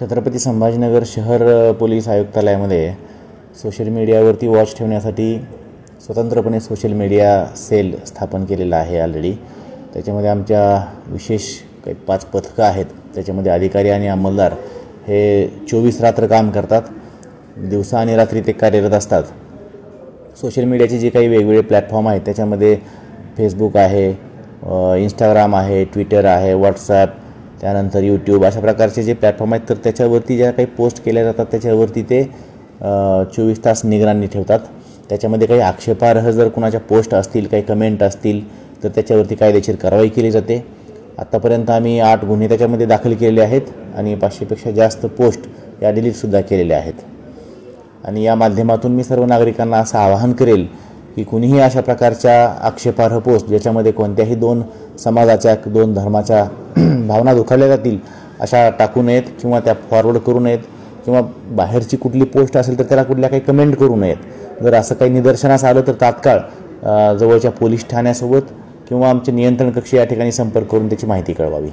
छत्रपती संभाजीनगर शहर police आयुक्तालयामध्ये social मीडियावरती watch ठेवण्यासाठी स्वतंत्रपणे सोशल मीडिया सेल स्थापन केलेला आहे ऑलरेडी। त्याच्यामध्ये आमच्या विशेष काही 5 पथकं आहेत। त्याच्यामध्ये अधिकारी आणि अंमलदार हे 24 रात्र काम करतात, दिवसा आणि रात्री ते कार्यरत असतात। सोशल मीडियाचे जे काही वेगवेगळे प्लॅटफॉर्म आहेत त्याच्यामध्ये फेसबुक आहे, इंस्टाग्राम आहे, ट्विटर आहे, व्हॉट्सॲप, त्यानंतर यूट्यूब अशा प्रकारचे जे प्लॅटफॉर्म आहेत तर त्याच्यावरती ज्या काही पोस्ट केल्या जातात त्याच्यावरती ते 24 तास निगराणी ठेवतात। त्याच्यामध्ये काही आक्षेपार्ह जर कुणाच्या पोस्ट असतील, काही कमेंट असतील तर त्याच्यावरती कायदेशीर कारवाई केली जाते। आत्तापर्यंत आम्ही 8 गुन्हे त्याच्यामध्ये दाखल केलेले आहेत आणि 500पेक्षा जास्त पोस्ट या डिलीटसुद्धा केलेल्या आहेत। आणि या माध्यमातून मी सर्व नागरिकांना असं आवाहन करेल की कुणीही अशा प्रकारच्या आक्षेपार्ह पोस्ट ज्याच्यामध्ये कोणत्याही 2 समाजाच्या 2 धर्माच्या भावना दुखावल्या जातील अशा टाकू नयेत किंवा त्या फॉरवर्ड करू नयेत किंवा बाहेरची कुठली पोस्ट असेल तर त्याला कुठल्या काही कमेंट करू नयेत। जर असं काही निदर्शनास आलं तर तात्काळ जवळच्या पोलीस ठाण्यासोबत किंवा आमचे नियंत्रण कक्ष या ठिकाणी संपर्क करून त्याची माहिती कळवावी।